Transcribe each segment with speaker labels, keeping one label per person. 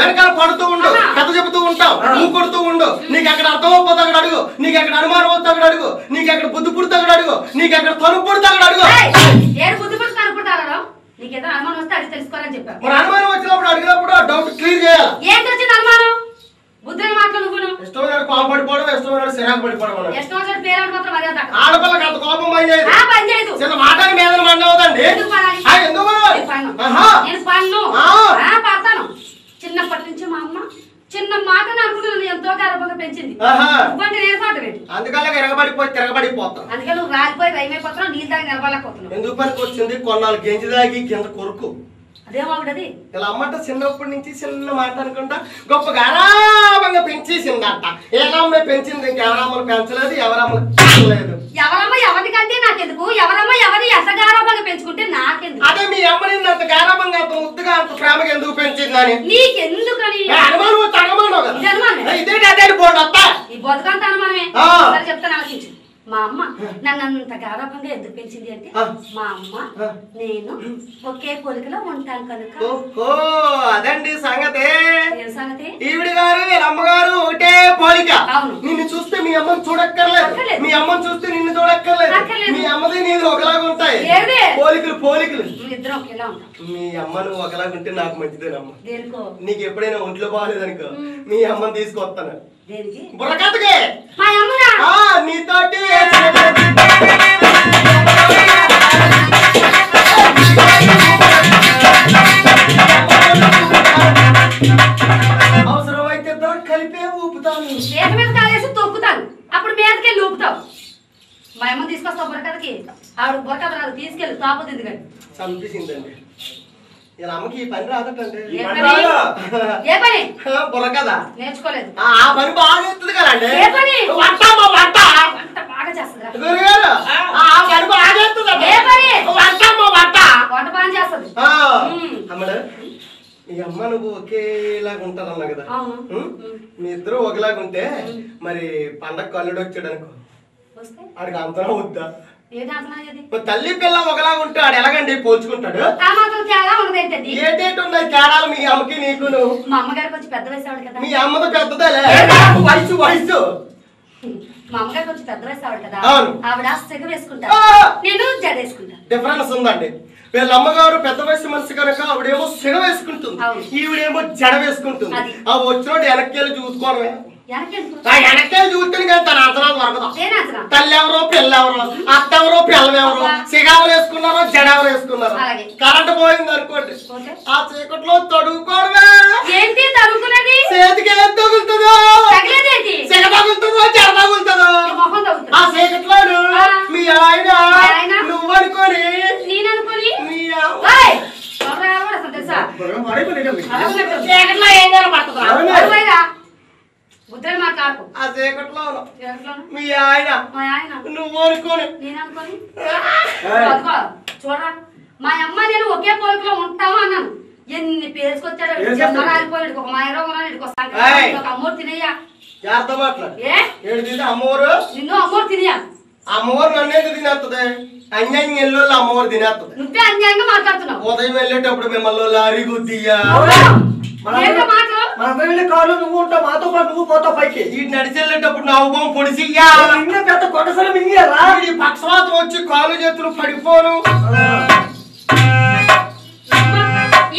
Speaker 1: వెనకాల పడుతూ ఉండు, కథ చెబుతూ ఉంటావు, నువ్వు కొడుతూ ఉండు. నీకు ఎక్కడ అర్థం అయిపోతే అక్కడ అడుగు, నీకు ఎక్కడ అనుమానం వస్తే అక్కడ అడుగు, నీకు ఎక్కడ బుద్ధి పుడితే అక్కడ అడుగు, నీకు ఎక్కడ తలుపు పుడితే అక్కడ అడుగు.
Speaker 2: బుద్ధి పుడితే అనుకుంటారా? నీకేదో అనుమానం వస్తే అది తెలుసుకోవాలని చెప్పారు.
Speaker 1: మరి అనుమానం వచ్చినప్పుడు అడిగినప్పుడు ఆ డౌట్ క్లియర్ చేయాలి.
Speaker 2: ఏంటి వచ్చింది అనుమానం? బుద్ధుని మాటలు నువ్వు
Speaker 1: ఇష్టమైన కోపం పడిపోవడం, ఇష్టమైన సిరాకు పడిపోవడం.
Speaker 2: ఇష్టమైన పేరు మాత్రం మర్యాద.
Speaker 1: ఆడపిల్లకి అంత కోపం పని
Speaker 2: చేయదు.
Speaker 1: చిన్న మాటని మీద మండవుదండి.
Speaker 2: ఎందుకు నేను పన్ను పడతాను. చిన్నప్పటి నుంచి మా అమ్మ చిన్న మాటని అనుకుంటున్నాను ఎంతో గర్భంగా పెంచింది. నేను పాట
Speaker 1: అందుకని తిరగబడిపోతాను.
Speaker 2: అందుకే నువ్వు రాలిపోయి రైమైపోతున్నావు, నీళ్ళు తాగి నిలబడలేకపోతున్నావు.
Speaker 1: ఎందుకు పనికి వచ్చింది? కొన్నాళ్ళు గెంజి తాగి కింద కొరుకు.
Speaker 2: అదేమవుతుంది
Speaker 1: ఇలా అమ్మట చిన్నప్పటి నుంచి చిన్న మాట అనుకుంటా గొప్ప గారాబంగా పెంచేసిందట. ఏలమ్మ పెంచింది, ఇంకెవరమ్మలు పెంచలేదు, ఎవరమ్మలు పెంచలేదు.
Speaker 2: ఎవరమ్మ ఎవరికంటే నాకెందుకు? ఎవరమ్మ ఎవరి ఎంత గారాబంగా పెంచుకుంటే నాకెందుకు?
Speaker 1: అదే మీ అమ్మని అంత గారాబంగా, అంత ముద్దుగా, అంత ప్రేమగా ఎందుకు పెంచిందని
Speaker 2: నీకెందుకని
Speaker 1: అనుమానం కదా. ఇదేంటి అదే బోర్డు వస్తా
Speaker 2: ఈ బతుకంత అనుమానమే. చెప్తాను ఆలోచించు. మా అమ్మ నన్ను అంత గారాబంగా ఎందుకు పెంచింది అంటే మా అమ్మ నేను ఒకే పోలికలో ఉంటాను కనుక.
Speaker 1: అదండి సంగతి.
Speaker 2: సంగతి
Speaker 1: ఈవిడ గారు అమ్మగారు ఒకటే పోలిక. నిన్ను చూస్తే మీ అమ్మని చూడక్కర్లేదు, మీ అమ్మని చూస్తే నిన్ను చూడక్కర్లేదు. మీ అమ్మది నీది ఒకలాగా ఉంటాయి పోలికలు.
Speaker 2: ఇద్దరం ఒకేలా ఉంటాం.
Speaker 1: మీ అమ్మ నువ్వు ఒకలాగా ఉంటే నాకు మంచిదేనమ్మ. నీకు ఎప్పుడైనా ఒంట్లో బాగాలేదనుకో మీ అమ్మని తీసుకొస్తాను. బుర్రకథకే నీతోటి అవసరమైతే కలిపే ఊపుతాను.
Speaker 2: చేత మీద కాలేసి తొక్కుతాను, అప్పుడు మీదకెళ్ళి ఊపుతావు. మా అమ్మ తీసుకొస్తావు బుర్రకథకి. ఆవిడ బుర్రకథ రాదు, తీసుకెళ్ళి తాపుతుంది కానీ
Speaker 1: చంపేసిందండి. ఇలా అమ్మకి ఈ పని రాదటండి.
Speaker 2: ఏ పని?
Speaker 1: బుర్రకథ
Speaker 2: నేర్చుకోలేదు.
Speaker 1: ఆ పని బాగా చేస్తుంది కదండి.
Speaker 2: ఏ పని?
Speaker 1: వంట
Speaker 2: బాగా చేస్తుంది.
Speaker 1: గురుగారు ఆ పని బాగా చేస్తుంది.
Speaker 2: ఏ పని?
Speaker 1: వంట
Speaker 2: బాగా చేస్తుంది.
Speaker 1: అమ్మడు ఈ అమ్మ నువ్వు ఒకేలాగా ఉంటారన్నా కదా. మీ ఇద్దరు ఒకలాగా ఉంటే మరి పండగ కల్లుడు వచ్చాడు అనుకో, ఆడికి అంతనా వద్దా? తల్లి పిల్ల ఒకలాగా ఉంటాడు, ఎలాగండి పోల్చుకుంటాడు? ఏంటేంటి ఉన్నాయి తేడాలు మీ అమ్మకి నీకు?
Speaker 2: మా అమ్మగారికి వచ్చి పెద్ద వయసు కదా.
Speaker 1: మీ అమ్మతో పెద్దదే వయసు.
Speaker 2: మా అమ్మగారికి వచ్చి పెద్ద వయసు ఆవిడ కదా. ఆవిడ సెగ వేసుకుంటా, నేను జడ వేసుకుంటా.
Speaker 1: డిఫరెన్స్ ఉందండి. వీళ్ళ అమ్మగారు పెద్ద వయసు మనిషి కనుక ఆవిడేమో సెగ వేసుకుంటుంది, ఈవిడేమో జడ వేసుకుంటుంది. ఆ వచ్చినోడు వెనక్కి వెళ్ళి చూసుకోవడమే. వెనక్కి చూస్తే తన అంచనా దొరకదు. తల్లి ఎవరో పిల్లెవరో, అత్త ఎవరో పిల్లవెవరో, సిగ ఎవరు వేసుకున్నారో జడ ఎవరు వేసుకున్నారో. కరెంట్ పోయింది అనుకోండి, ఆ చీకట్లో తడుకోవడమే.
Speaker 2: ఏంటి తడుకునేది?
Speaker 1: చేతికి ఏం తగులుతుందో, సిగ తగులుతుందో జడ తగులుతుందో ఆ చీకట్లో మీ ఆయన నువ్వు అనుకోని
Speaker 2: నేననుకోని
Speaker 1: మీ
Speaker 2: చీకట్లో ఏం కనపడుతుందా? బుద్ధులు మాట్లాడుకో.
Speaker 1: ఆ చీకట్లో మీ ఆయన నువ్వు అనుకోని
Speaker 2: నేను అనుకోని చూడరా, మా అమ్మ నేను ఒకే పోలికలో ఉంటాము అన్నాను. ఎన్ని పేరుకొచ్చాడు, జమ్మరాలిపోయాడు, ఒక మాయరోగం, ఒక అమ్మోరు తినయ్యా.
Speaker 1: అమ్మవారు
Speaker 2: నిన్ను అమ్మోరు తినయా.
Speaker 1: అమ్మవారు నన్ను తినేస్తుంది, అన్యాయం వెళ్ళి అమ్మవారు తినేస్తుంది.
Speaker 2: నువ్వే అన్యాయంగా మాట్లాడుతున్నావు.
Speaker 1: ఉదయం వెళ్ళేటప్పుడు మిమ్మల్ని లారీ గుద్దియ్యా,
Speaker 3: కాళ్ళు నువ్వు ఉంటావు, మాతో పాటు నువ్వు పోతావు పైకి.
Speaker 1: ఈ నడిచి వెళ్ళేటప్పుడు నా ఉభం పొడిసియ్యా,
Speaker 3: పెద్ద కొట్టసలు మింగియాలా.
Speaker 1: ఈ పక్షవాతం వచ్చి కాళ్ళు చేతులు పడిపోను,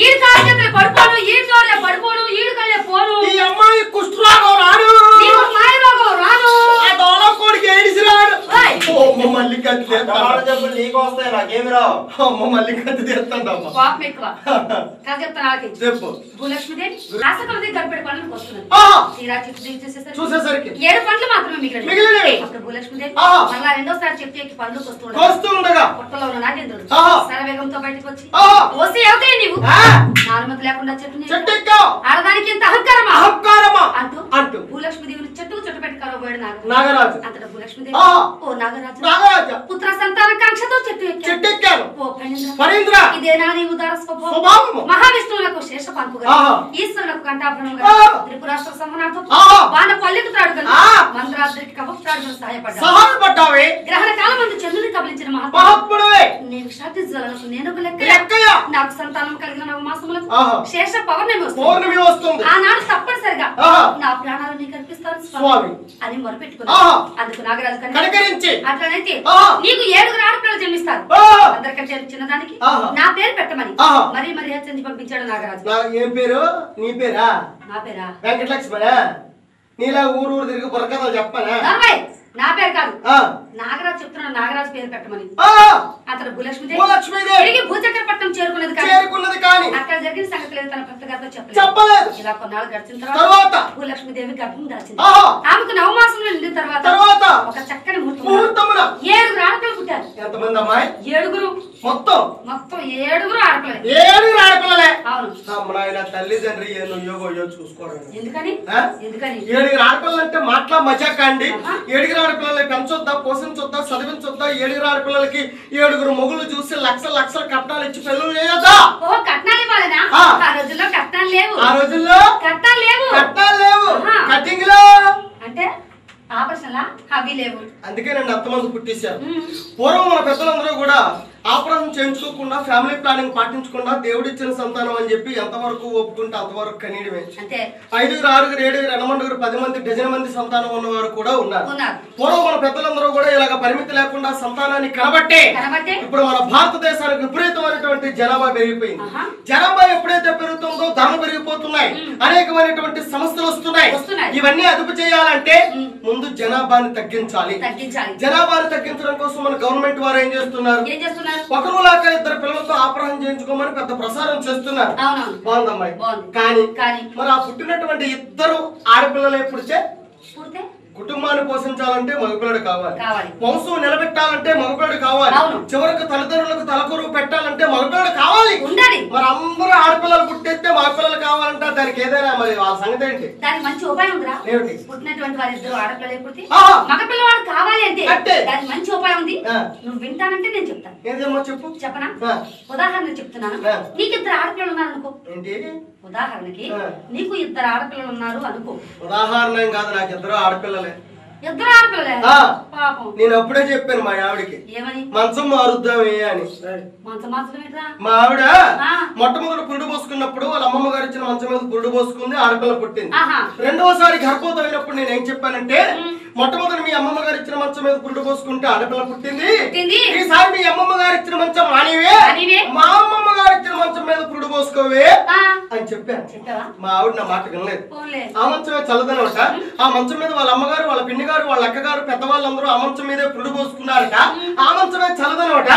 Speaker 2: ఈడు కాళ్ళు చేతులు పడిపోను, ఈడు కాళ్ళే పడిపోను, ఈడు కళ్ళే పోను.
Speaker 1: ఈ అమ్మాయి కుష్ఠరోగం రాను,
Speaker 2: మాయరోగం రాను,
Speaker 1: ఆ దోళ కోడికి ఏడిసి రాడు. మళ్ళీ కత్తి
Speaker 3: చెప్పులు నీకు వస్తాయి, నాకేమి రావు.
Speaker 1: అమ్మ మళ్ళీ కత్తి తీస్తాను అమ్మ.
Speaker 2: పాపం ఎక్కువ చెప్తాను.
Speaker 1: చెప్పు.
Speaker 2: భూలక్ష్మిదేవి రాసకొలది గడిపేడు పనులకు వస్తున్నాను.
Speaker 1: చూసేసరికి
Speaker 2: 7 పండ్లు మాత్రమే మిగిలినవి. అప్పుడు భూలక్ష్మిదేవి మళ్ళా రెండోసారి చెట్టు ఎక్కి పండ్లు
Speaker 1: వస్తుండగా
Speaker 2: పుట్టలో ఉన్న నాగేంద్రుడు శరవేగంతో బయటకు వచ్చి వస్తే అవుతాయి నీవు నాలుమతి లేకుండా చెట్టు ఆడదానికి ఇంత అహంకారమా అంటూ భూలక్ష్మిదేవిని చెట్టు పెట్టి కలవబోయాడు నాగరాజు. అంతటా భూలక్ష్మిదేవి ఓ నాగరాజు పుత్ర సంతానాకాంక్షతో చెట్టు ఎక్కాను. ఓ ఫణీంద్ర, ఇదేనా నీ ఉదార స్వభావం? మహావిష్ణువులకు దేవతలకు శేష పంపు
Speaker 1: ఆహా.
Speaker 2: ఈశ్వరులకు కంఠాభరణం
Speaker 1: ఆహా.
Speaker 2: త్రిపురాష్ట్ర సంహనార్థం
Speaker 1: ఆహా.
Speaker 2: వాన పల్లెకు త్రాడు
Speaker 1: ఆహా.
Speaker 2: మంత్రాద్రికి కవచాడు
Speaker 1: సహాయపడ్డావే
Speaker 2: గ్రహణ కాలం మందు చంద్రుని కబలించిన
Speaker 1: మహాత్ముడవే
Speaker 2: నేను క్షాతి జ్వలలకు నేను ఒక లెక్క
Speaker 1: లెక్కయ్య.
Speaker 2: నాకు సంతానం కలిగిన నవమాసములకు
Speaker 1: ఆహా.
Speaker 2: శేష పౌర్ణమి వస్తుంది
Speaker 1: పౌర్ణమి వస్తుంది
Speaker 2: ఆనాడు తప్పనిసరిగా
Speaker 1: ఆహా.
Speaker 2: నా ప్రాణాలు నీకు అర్పిస్తాను
Speaker 1: స్వామి
Speaker 2: స్వామి అని మొరపెట్టుకున్నా
Speaker 1: ఆహా.
Speaker 2: అందుకు నాగరాజు
Speaker 1: కనికరించి
Speaker 2: అట్లనైతే
Speaker 1: ఆహా.
Speaker 2: నీకు 7 ఆడపిల్లలు జన్మిస్తారు
Speaker 1: ఆహా.
Speaker 2: అందరికంటే చిన్నదానికి
Speaker 1: ఆహా.
Speaker 2: నా పేరు పెట్టమని
Speaker 1: ఆహా.
Speaker 2: మరీ మరీ హెచ్చరించి పంపించాడు నాగరాజు
Speaker 1: ఏం పేరు నీ పేరా
Speaker 2: నా పేరా
Speaker 1: వెంకటలక్ష్మణా నీలా ఊరు ఊరు తిరిగి బుర్రకథలు చెప్పానా
Speaker 2: నార్మల్, నా పేరు కాదు
Speaker 1: ఆ.
Speaker 2: నాగరాజు చెప్తున్నాడు నాగరాజు పేరు పెట్టమని
Speaker 1: ఆ.
Speaker 2: అతను భూలక్ష్మిదేవి
Speaker 1: భూలక్ష్మీదేవి
Speaker 2: తిరిగి భూచక్రపట్నం చేరుకున్నది కానీ
Speaker 1: చేరుకున్నది కానీ
Speaker 2: అక్కడ జరిగిన సంగతి లేదు తన భర్త గారితో
Speaker 1: చెప్పలేదు.
Speaker 2: ఇలా కొన్నాళ్ళు గడిచిన
Speaker 1: తర్వాత
Speaker 2: తర్వాత భూలక్ష్మీదేవి గర్భం దాచింది
Speaker 1: ఆహా.
Speaker 2: ఆమెకు నవమాసంలో నిండిన తర్వాత
Speaker 1: తర్వాత
Speaker 2: ఒక చక్కని ముహూర్తం
Speaker 1: ముహూర్తమున
Speaker 2: 7 ఆడపిల్లలు పుట్టారు
Speaker 1: ఎంతమంది అమ్మాయి
Speaker 2: 7
Speaker 1: మొత్తం
Speaker 2: మొత్తం 7 ఆడపిల్లలు
Speaker 1: 7 ఆడపిల్లలే
Speaker 2: అవును
Speaker 1: అమ్మనాయన తల్లిదండ్రి ఏదో యోగో చూసుకోవడం
Speaker 2: ఎందుకని
Speaker 1: ఆ?
Speaker 2: ఎందుకని
Speaker 1: 7 ఆడపిల్లలు అంటే మాట్లా మజాక అండి
Speaker 2: ఆహా.
Speaker 1: 7 ఆడపిల్లల్ని పెంచొద్దా పోషించొద్దా చదివించొద్దా 7 ఆడపిల్లలకి 7 మొగులు చూసి లక్షల లక్షల కట్నాలు ఇచ్చి పెళ్ళి చేయొద్దా
Speaker 2: ఓ కట్నాలు ఇవ్వాలనా
Speaker 1: ఆ.
Speaker 2: ఆ రోజుల్లో కట్నాలు లేవు
Speaker 1: ఆ రోజుల్లో
Speaker 2: కట్నాలు లేవు
Speaker 1: కట్నాలు లేవు
Speaker 2: ఆహా.
Speaker 1: కటింగ్ లో
Speaker 2: అంటే ఆపరేషన్లా అవి లేవు
Speaker 1: అందుకే నన్ను అంతమంది పుట్టించారు
Speaker 2: ఉమ్.
Speaker 1: పూర్వం మన పెద్దలందరూ కూడా ఆపరేషన్ చేయించుకోకుండా ఫ్యామిలీ ప్లానింగ్ పాటించకుండా దేవుడిచ్చిన సంతానం అని చెప్పి ఎంతవరకు ఒప్పుకుంటే అంతవరకు కనీయడమే
Speaker 2: అంతే
Speaker 1: 5, 6, 7, 8, 10 మంది డజన్ మంది సంతానం ఉన్నవారు కూడా ఉన్నారు
Speaker 2: ఉన్నారు.
Speaker 1: పూర్వం మన పెద్దలందరూ కూడా ఇలాగ పరిమితి లేకుండా సంతానాన్ని కనబట్టే
Speaker 2: కనబట్టే
Speaker 1: ఇప్పుడు మన భారతదేశానికి విపరీతమైనటువంటి జనాభా పెరిగిపోయింది.
Speaker 2: ఆహా.
Speaker 1: జనాభా ఎప్పుడైతే పెరుగుతుందో ధరలు పెరిగిపోతున్నాయి, అనేకమైనటువంటి సమస్యలు వస్తున్నాయి. ఇవన్నీ అదుపు చేయాలంటే ముందు జనాభాని తగ్గించాలి. జనాభాని తగ్గించడం కోసం మన గవర్నమెంట్ వారు ఏం చేస్తున్నారు? ఒకరు లాక 2 పిల్లలతో ఆపరేషన్ చేయించుకోమని పెద్ద ప్రసారం చేస్తున్నారు. బాగుందమ్మాయి. కానీ మరి ఆ పుట్టినటువంటి 2 ఆడపిల్లలే పుడితే కుటుంబాన్ని పోషించాలంటే మగపిల్లడు కావాలి, వంశం నిలబెట్టాలంటే మగపిల్లడు కావాలి, చివరికి తల్లిదండ్రులకు తలకొరువు పెట్టాలంటే మగపిల్లడు కావాలి. మరి అందరూ ఆడపిల్లలు పుట్టేస్తే మగపిల్లలు కావాలంటే దానికి ఏదైనా మరి వాళ్ళ సంగతి ఏంటి?
Speaker 2: దానికి మంచి ఉపాయం ఉందిరా.
Speaker 1: ఏమిటి?
Speaker 2: పుట్టినటువంటి వారి 2 ఆడపిల్లలు పుట్టి మగపిల్లవాడు కావాలి అంటే దానికి మంచి ఉపాయం ఉంది. నువ్వు వింటానంటే నేను చెప్తాను.
Speaker 1: ఏదేమో చెప్పు.
Speaker 2: చెప్పనా? ఉదాహరణ చెప్తున్నాను. నీకు 2 ఆడపిల్లలు ఉన్నారు అనుకో. ఉదాహరణకి నీకు 2 ఆడపిల్లలు ఉన్నారు అనుకో.
Speaker 1: ఉదాహరణ కాదు, నాకు 2 ఆడపిల్లలే.
Speaker 2: 2 ఆడపిల్లలే? పాపం.
Speaker 1: నేను అప్పుడే చెప్పాను మా ఆవిడకి
Speaker 2: ఏమని,
Speaker 1: మంచం మారుద్దామే అని.
Speaker 2: మంచం మార్చడం
Speaker 1: మా ఆవిడ మొట్టమొదటి పురుడు పోసుకున్నప్పుడు వాళ్ళ అమ్మమ్మ గారు ఇచ్చిన మంచం మీద పురుడు పోసుకుంది, ఆడపిల్ల పుట్టింది. రెండవసారి గర్భవతి అయినప్పుడు నేను ఏం చెప్పానంటే, మొట్టమొదటి మీ అమ్మమ్మ గారు ఇచ్చిన మంచం మీద పురుడు పోసుకుంటే ఆడపిల్ల పుట్టింది, ఈసారి మీ అమ్మమ్మ గారు ఇచ్చిన మంచం మానివే, మా అమ్మమ్మ గారు ఇచ్చిన మంచం మీద పురుడు పోసుకోవే అని చెప్పాను. మా ఆవిడ నా మాట వినలేదు. ఆ మంచమే చల్లదనమాట. ఆ మంచం మీద వాళ్ళ అమ్మగారు, వాళ్ళ పిన్ని గారు, వాళ్ళ అక్కగారు, పెద్దవాళ్ళందరూ ఆ మంచం మీదే పురుడు పోసుకున్నారట. ఆ మంచమే చల్లదనమాట.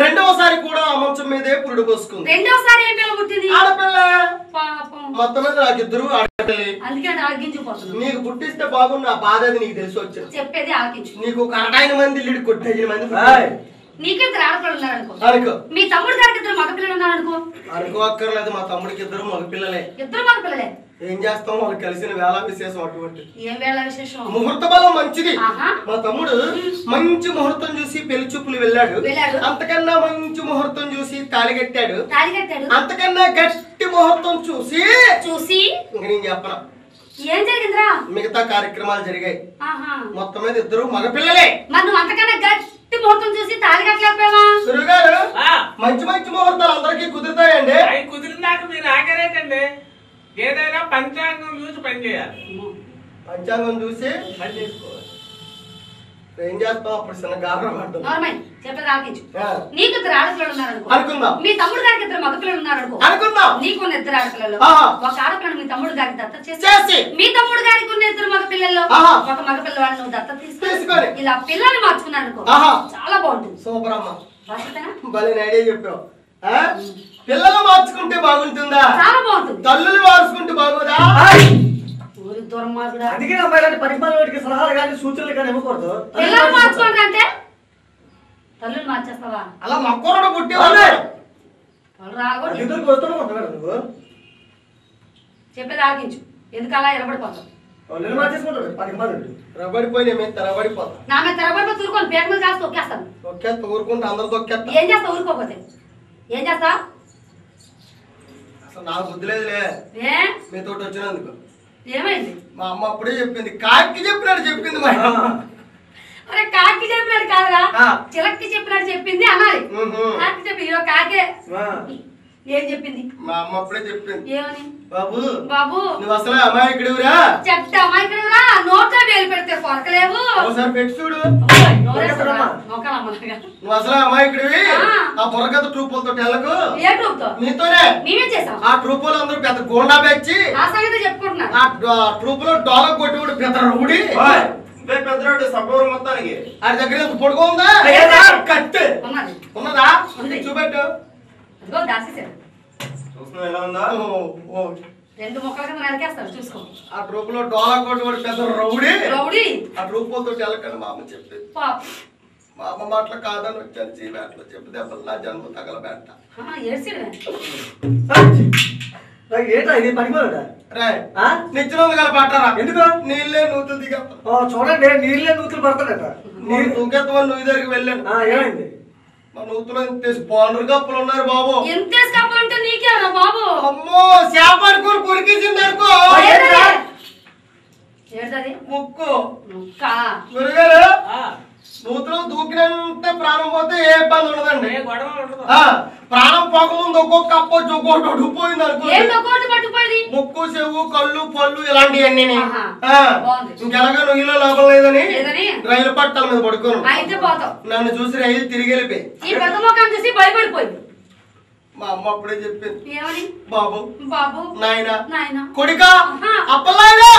Speaker 1: రెండవసారి కూడా ఆ మంచం మీదే పురుడు పోసుకుంది.
Speaker 2: రెండోసారి ఏం పిల్ల పుట్టింది?
Speaker 1: ఆడపిల్ల. మొత్తం మీద నాకు 2 ఆడపిల్లలు. నీకు పుట్టిస్తే బాగున్న బాధ అది నీకు తెలిసి వచ్చింది.
Speaker 2: చెప్పేది ఆకించు.
Speaker 1: నీకు ఒక 100 మంది ఇల్లు కొట్టేసిన మంది
Speaker 2: నీకు 2 ఆడపిల్లలు ఉన్నారనుకో. మీ తమ్ముడు గారికి 2 మగపిల్లలు ఉన్నారనుకో.
Speaker 1: అనుకోక్కర్లేదు, మా తమ్ముడికి 2 మగపిల్లలే.
Speaker 2: 2 మగపిల్లలే.
Speaker 1: ఏం చేస్తాం, వాళ్ళు కలిసిన వేళ విశేషం అటువంటి.
Speaker 2: ఏం వేళ విశేషం?
Speaker 1: ముహూర్త బలం మంచిది. మా తమ్ముడు మంచి ముహూర్తం చూసి పెళ్లి చూపులు వెళ్ళాడు. అంతకన్నా మంచి ముహూర్తం చూసి తాళి కట్టాడు. అంతకన్నా గట్టి ముహూర్తం చూసి నేను చెప్పను
Speaker 2: ఏం జరిగిందిరా?
Speaker 1: మిగతా కార్యక్రమాలు జరిగాయి. మొత్తం మీద 2 మగపిల్లలే.
Speaker 2: మరి నువ్వు అంతకన్నా గట్టి ముహూర్తం చూసి తాళి కట్టలేకపోయావా?
Speaker 1: గురుగారు, మంచి మంచి ముహూర్తాలు అందరికీ కుదురుతాయండి.
Speaker 4: అవి కుదిరినాక మీరు ఆగరేటండి. ఏదైనా పంచాంగం చూసి పని చేయాలి.
Speaker 1: పంచాంగం చూసి పని చేసుకోవాలి. ఏం చేస్తాం అప్పుడు చిన్న గాబరా పడ్డాం.
Speaker 2: చెప్పేది ఆకించు. నీకు 2 ఆడపిల్లలు ఉన్నారనుకో.
Speaker 1: అనుకుందాం.
Speaker 2: మీ తమ్ముడు గారికి 2 మగపిల్లలు ఉన్నారనుకో.
Speaker 1: అనుకుందాం.
Speaker 2: నీకు 2 ఆడపిల్లలు. ఒక ఆడపిల్లను మీ తమ్ముడు గారికి దత్తత
Speaker 1: చేసి
Speaker 2: మీ తమ్ముడు గారికి 2 మగపిల్లలు, ఒక మగపిల్లవాడిని నువ్వు దత్తత తీసుకొని ఇలా పిల్లల్ని మార్చుకున్నాను అనుకో. చాలా బాగుంటుంది.
Speaker 1: సూపర్ అమ్మా, భలే ఐడియా చెప్పావు. పిల్లలు మార్చుకుంటే బాగుంటుందా?
Speaker 2: చాలా బాగుంటుంది.
Speaker 1: తల్లులు మార్చుకుంటే బాగోదా?
Speaker 2: దూరం మార్చుడా.
Speaker 3: అందుకే అమ్మాయి పరిపాలనకి సలహాలు కానీ సూచనలు కానీ ఇవ్వకూడదు.
Speaker 2: పిల్లలు మార్చుకోండి అంటే తల్లులు మార్చేస్తావా?
Speaker 1: అలా మక్కూరడు పుట్టి
Speaker 2: చెప్పేది ఆగించు. ఎందుకు అలా ఎరబడిపోతావు?
Speaker 1: రబడిపోయినా మేము తెరబడిపోతాం.
Speaker 2: నా మీద తెరబడిపో తూరుకొని పేట మీద కాస్త తొక్కేస్తాను.
Speaker 1: తొక్కేస్తా, ఊరుకుంటే అందరు తొక్కేస్తా.
Speaker 2: ఏం చేస్తావు? ఊరుకోకపోతే ఏం చేస్తా?
Speaker 1: అసలు నాకు బుద్ధి లేదులే మీతో వచ్చినందుకు.
Speaker 2: ఏమైంది?
Speaker 1: మా అమ్మ అప్పుడే చెప్పింది, కాకి చెప్పినాడు చెప్పింది. మా
Speaker 2: అరే కాకి చెప్పినాడు కాదురా, చిలక్కి చెప్పినాడు చెప్పింది అనాలి. కాకి చెప్పి కాకే ఏం చెప్పింది?
Speaker 1: మా అమ్మ అప్పుడే చెప్పింది.
Speaker 2: ఏమని?
Speaker 1: బాబు
Speaker 2: బాబు
Speaker 1: నువ్వు అసలు అమాయకుడివిరా.
Speaker 2: చెప్తే అమాయకుడివిరా, నోట్లో వేలు పెడితే కొరకలేవు.
Speaker 1: ఒకసారి పెట్టి చూడు. నువ్వు అసలు అమాయకుడివి. ఆ బుర్రకథ ట్రూపులతో తెలకు.
Speaker 2: ఏ ట్రూప్ తో?
Speaker 1: నీతోనే.
Speaker 2: మేమే చేసాం.
Speaker 1: ఆ ట్రూపులు అందరూ పెద్ద గోండా పెంచి
Speaker 2: ఆ సంగతి చెప్పుకుంటున్నారు.
Speaker 1: ఆ ట్రూప్ లో డాలర్ కొట్టి పెద్ద రౌడీ పెద్దరాడు సభవరం మొత్తానికి ఆడి దగ్గర ఎంత పొడుగు ఉందా? కత్తి ఉన్నదా? చూపెట్టు.
Speaker 4: ఎలా ఉందా?
Speaker 2: రెండు మొక్కల కింద నరికేస్తాడు చూసుకో.
Speaker 1: ఆ ట్రూప్ లో డాలర్ కొట్టి పెద్ద రౌడీ
Speaker 2: రౌడీ
Speaker 1: ఆ ట్రూపులతో తెలకని మా అమ్మ చెప్పింది. మా అమ్మ మాటలు కాదని వచ్చాను చీవేటలో చెప్పి దెబ్బలు నా జన్మ తగలబెట్ట.
Speaker 3: ఏంటా ఇది పనిపోలేదా?
Speaker 1: నిచ్చినందు గల పట్టారా?
Speaker 3: ఎందుకు?
Speaker 1: నీళ్ళే నూతులు దిగా
Speaker 3: చూడండి, నీళ్ళే నూతులు పడతాడట.
Speaker 1: నీరు తూకెత్తమని నువ్వు దగ్గరికి వెళ్ళాను.
Speaker 3: ఏమైంది?
Speaker 1: మా నూతులో బాండ్రు కప్పులు ఉన్నారు బాబు.
Speaker 2: ఎంత కప్పులు ఉంటే నీకేమన్నా బాబు?
Speaker 1: అమ్మో చేపడుకుని కురికించింది అనుకో. ముక్కు గురుగారు నూతులో దూకినంత ప్రాణం పోతే ఏ ఇబ్బంది ఉండదండి. ప్రాణం పోకముందు ఒక్కొక్క కప్పు ఒక్కొక్కటి ఉడిపోయింది అనుకో. ముక్కు చెవు కళ్ళు పళ్ళు ఇలాంటివన్నీ ఇంకెలాగా నొయ్యిలో లాభం లేదని రైలు పట్టాల మీద పడుకోను. నన్ను చూసి రైలు తిరిగి వెళ్ళిపోయి మా అమ్మ అప్పుడే చెప్పింది, బాబు బాబు నాయన కొడుకా అప్పలాయనా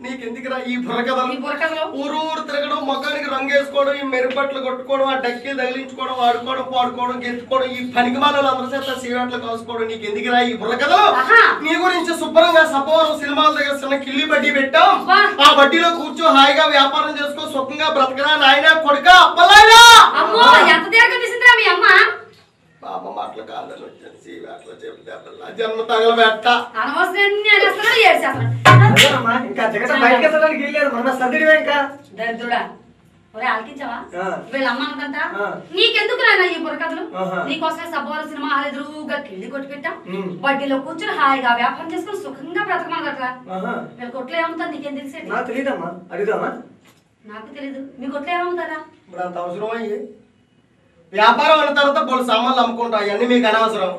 Speaker 1: నీకెందుకురా ఈ బుర్రకథలు? ఊరు తిరగడం, మొఖానికి రంగు వేసుకోవడం, ఈ మెరుపట్లు కొట్టుకోవడం, ఆ డక్కీలు తగిలించుకోవడం, ఆడుకోవడం, పాడుకోవడం, గెత్తుకోవడం, ఈ పనికిమాలలో అందరి చేత సీవాట్లు కాసుకోవడం నీకెందుకురా ఈ బుర్రకథలు? నీ గురించి శుభ్రంగా సపోరం సినిమాల దగ్గర చిన్న కిల్లి బడ్డీ పెట్టాం. ఆ బడ్డీలో కూర్చో హాయిగా వ్యాపారం చేసుకో, సుఖంగా బ్రతకరా నాయన కొడుకా అప్పలాయనా. మా అమ్మ మాటలు కాదని వచ్చాను సీవాట్లో చెప్తే జన్మ తగలబెట్ట.
Speaker 3: ఇంకా జగన్ బయటకి వెళ్ళడానికి వెళ్ళలేదు. మన సదిడివే ఇంకా
Speaker 2: దరిద్రుడా. ఒరే ఆలకించావా? వీళ్ళ అమ్మ అన్నదంట నీకెందుకు నాయన ఈ బుర్రకథలు? నీకోసమే సబ్బోర సినిమా హాల్ ఎదురుగా కిళ్ళి కొట్టి పెట్టాం. వడ్డీలో కూర్చొని హాయిగా వ్యాపారం చేసుకుని సుఖంగా బ్రతకమన్నట్లా. వీళ్ళ కొట్లు ఏమవుతారు నీకేం తెలిసేది?
Speaker 3: నాకు తెలియదమ్మా, అడుగుదామా?
Speaker 2: నాకు తెలీదు. మీ కొట్లు ఏమవుతారా?
Speaker 1: ఇప్పుడు అంత అవసరం అయ్యి వ్యాపారం అన్న తర్వాత బోళ్ళు సామాన్లు అమ్ముకుంటా, అవన్నీ మీకు అనవసరం.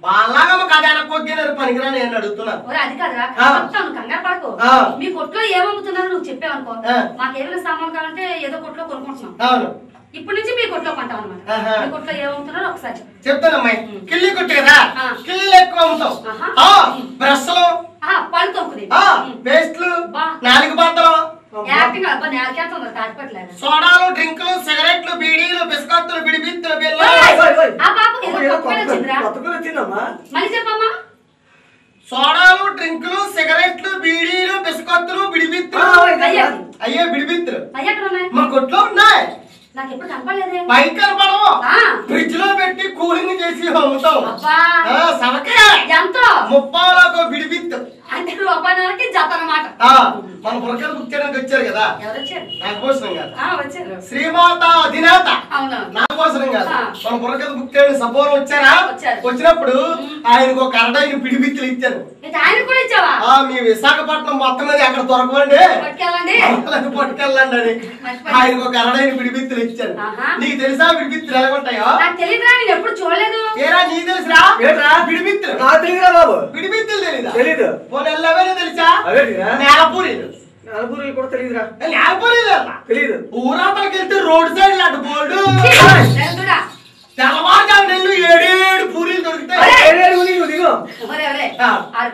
Speaker 1: బాగా కథ వెనక్కొగ్గినారు పనికిరా నేను అడుగుతున్నాను.
Speaker 2: అది కాదురా, కంగారు పడకు. మీ కొట్లో ఏమమ్ముతున్నారో నువ్వు చెప్పావనుకో, మాకేమైనా సామాన్లు కావాలంటే ఏదో కొట్లో కొనుక్కుంటున్నాం. ఇప్పటి నుంచి మీ కొట్లో కొంటాం అనమాట. మీ కొట్లో ఏమమ్ముతున్నారో ఒకసారి
Speaker 1: చెప్తానమ్మాయి. కిల్లి కొట్టు కదా, కిల్లీలు ఎక్కువ అమ్ముతాం. బ్రష్లు,
Speaker 2: పళ్ళు తొక్కుది,
Speaker 1: పేస్ట్లు, నాలుగు బద్దలు, సోడాలు, డ్రింకులు, సిగరెట్లు, బీడీలు, బిస్కత్తులు, బిడిబిత్తులు, సోడాలు, డ్రింకులు, సిగరెట్లు, బీడీలు, బిస్కత్తులు, బిడిబిత్తులు. అయ్యే బిడిబిత్తులు మా కొట్లో ఉన్నాయి.
Speaker 2: నాకు ఎప్పుడు కనపడలేదే.
Speaker 1: పైకి కనపడవు, ఫ్రిడ్జ్ లో పెట్టి కూలింగ్ చేసి అమ్ముతాం.
Speaker 2: ఎంతో
Speaker 1: 30 బిడిబిత్తు
Speaker 2: అంటే రూపాయలకి జత అన్నమాట.
Speaker 1: మన బుర్రకథ బుక్ చేయడానికి వచ్చారు కదా, నాకోసరం కాదు, శ్రీమాత అధినేత నాకోసరం కాదు, మన బుర్రకథ బుక్ చేయడానికి సపోర్ట్ వచ్చారా? వచ్చినప్పుడు ఆయనకు ఒక అరడైన పిడిబిత్తులు ఇచ్చాను. మీ విశాఖపట్నం మొత్తం మీద అక్కడ దొరకవండి, పట్టుకెళ్ళండి అని ఆయనకు ఒక అరడైన పిడిబిత్తులు ఇచ్చాను. నీకు తెలుసా పిడిబిత్తులు ఎలా ఉంటాయో?
Speaker 2: ఎప్పుడు చూడలేదు.
Speaker 1: ఏరా నీకు తెలుసురా పిడిబిత్తులు?
Speaker 3: తెలియదురా బాబు.
Speaker 1: పిడిబిత్తులు తెలీదా?
Speaker 3: తెలీదు.
Speaker 1: తెలుసా నేలపూరీలు?
Speaker 3: నేలపూరీలు కూడా తెలియదురా.
Speaker 1: నేలపూరీలు
Speaker 3: తెలీదు.
Speaker 1: ఊరాతలకి వెళ్తే రోడ్ సైడ్ లాంటి బోర్డు తెల్లవారుజాము నెల్లు 7 పూరీలు దొరుకుతాయి.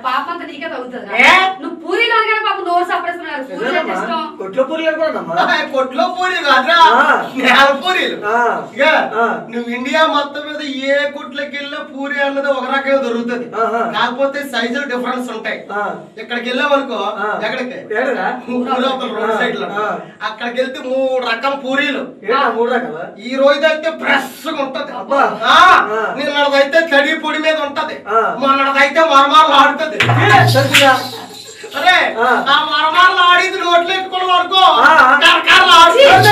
Speaker 2: పాపంతా నీకే తగ్గుతుంది. నువ్వు పూరీలు అనగానే పాపం నోరు సపరేస్తున్నారు.
Speaker 3: కొట్లో పూరీలు
Speaker 1: కొట్లో పూరీలు కాదురా, నేల పూరీలు. నువ్వు ఇండియా మొత్తం మీద ఏ కొట్లకి వెళ్ళినా పూరి అన్నది ఒక రకంగా దొరుకుతుంది, కాకపోతే సైజులు డిఫరెన్స్ ఉంటాయి. ఇక్కడికి వెళ్ళామనుకో, ఎక్కడికి రోడ్ సైడ్ లో అక్కడికి వెళ్తే 3 రకాల పూరీలు.
Speaker 3: 3 రకాల.
Speaker 1: ఈ రోజు అయితే ఫ్రెష్ గా ఉంటది, నిన్నదైతే తడి పొడి మీద ఉంటది, మొన్నదైతే మరమార్లు ఆడుతుంది. అరే ఆ మరమార్లు ఆడి నోట్లు ఎట్టుకోవడం వరకు కరకారలు ఆడుతుంది.